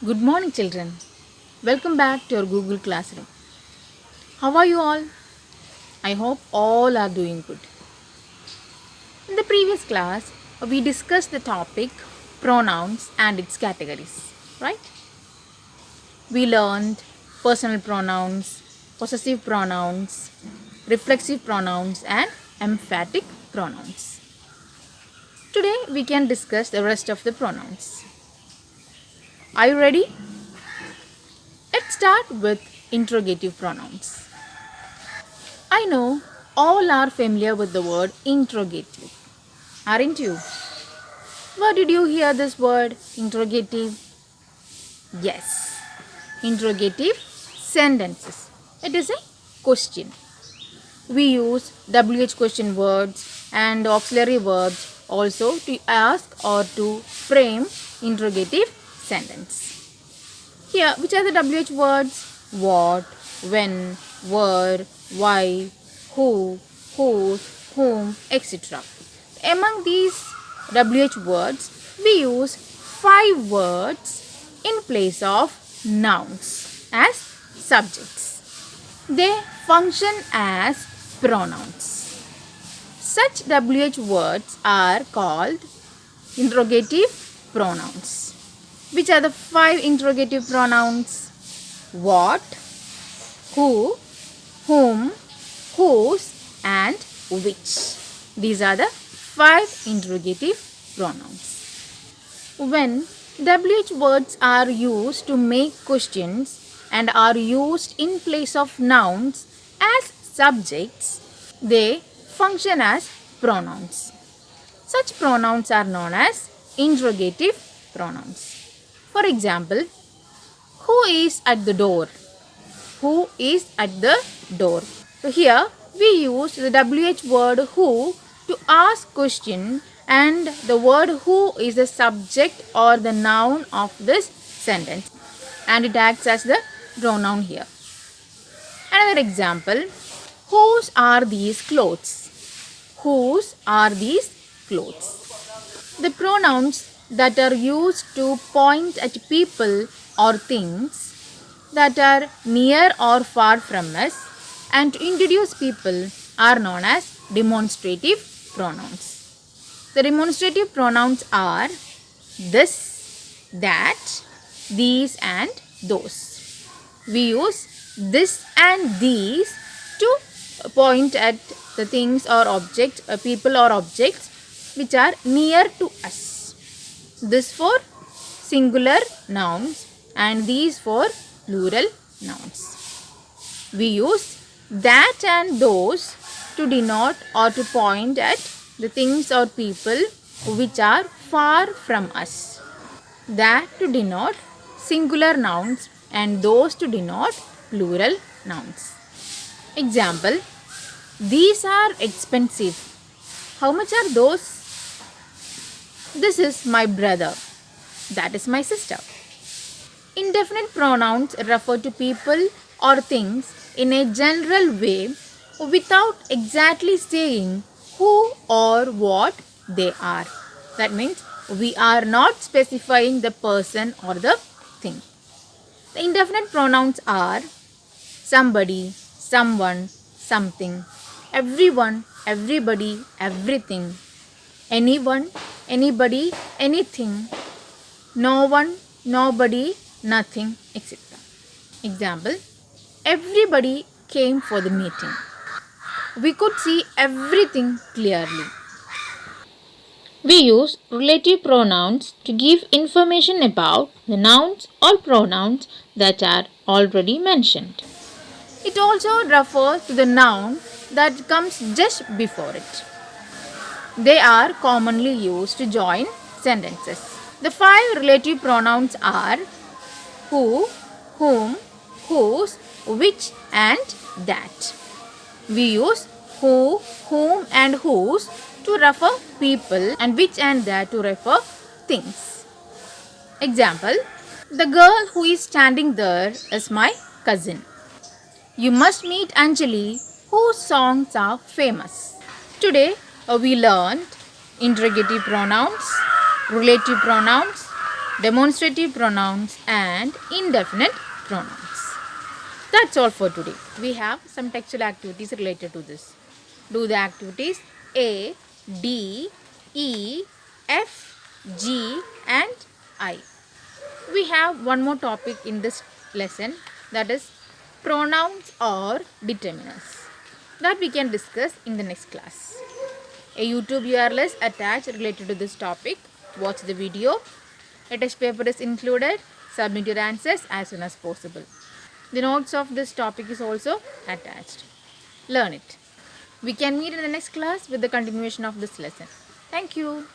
Good morning, children. Welcome back to your Google Classroom. How are you all? I hope all are doing good. In the previous class, we discussed the topic pronouns and its categories, right? We learned personal pronouns, possessive pronouns, reflexive pronouns, and emphatic pronouns. Today, we can discuss the rest of the pronouns. Are you ready? Let's start with interrogative pronouns. I know all are familiar with the word interrogative, aren't you? Where did you hear this word interrogative? Yes, interrogative sentences. It is a question. We use WH question words and auxiliary verbs also to ask or to frame interrogative sentence. Here, which are the WH words? What, when, where, why, who, whose, whom, etc. Among these WH words, we use 5 words in place of nouns as subjects. They function as pronouns. Such WH words are called interrogative pronouns. Which are the 5 interrogative pronouns? What, who, whom, whose, and which. These are the 5 interrogative pronouns. When WH words are used to make questions and are used in place of nouns as subjects, they function as pronouns. Such pronouns are known as interrogative pronouns. For example, who is at the door? Who is at the door? So here we use the WH word who to ask question, and the word who is the subject or the noun of this sentence, and it acts as the pronoun here. Another example, whose are these clothes? Whose are these clothes? The pronouns that are used to point at people or things that are near or far from us and to introduce people are known as demonstrative pronouns. The demonstrative pronouns are this, that, these, and those. We use this and these to point at the things or objects, people or objects which are near to us. This for singular nouns and these for plural nouns. We use that and those to denote or to point at the things or people which are far from us. That to denote singular nouns and those to denote plural nouns. Example, these are expensive. How much are those? This is my brother. That is my sister. Indefinite pronouns refer to people or things in a general way without exactly saying who or what they are. That means we are not specifying the person or the thing. The indefinite pronouns are somebody, someone, something, everyone, everybody, everything, anyone, anybody, anything, no one, nobody, nothing, etc. Example, everybody came for the meeting. We could see everything clearly. We use relative pronouns to give information about the nouns or pronouns that are already mentioned. It also refers to the noun that comes just before it. They are commonly used to join sentences. The 5 relative pronouns are who, whom, whose, which, and that. We use who, whom, and whose to refer people and which and that to refer things. Example, the girl who is standing there is my cousin. You must meet Anjali, whose songs are famous. Today we learned interrogative pronouns, relative pronouns, demonstrative pronouns and indefinite pronouns. That's all for today. We have some textual activities related to this. Do the activities A, D, E, F, G and I. We have one more topic in this lesson, that is pronouns or determiners, that we can discuss in the next class. A YouTube URL is attached related to this topic. Watch the video. A test paper is included. Submit your answers as soon as possible. The notes of this topic is also attached. Learn it. We can meet in the next class with the continuation of this lesson. Thank you.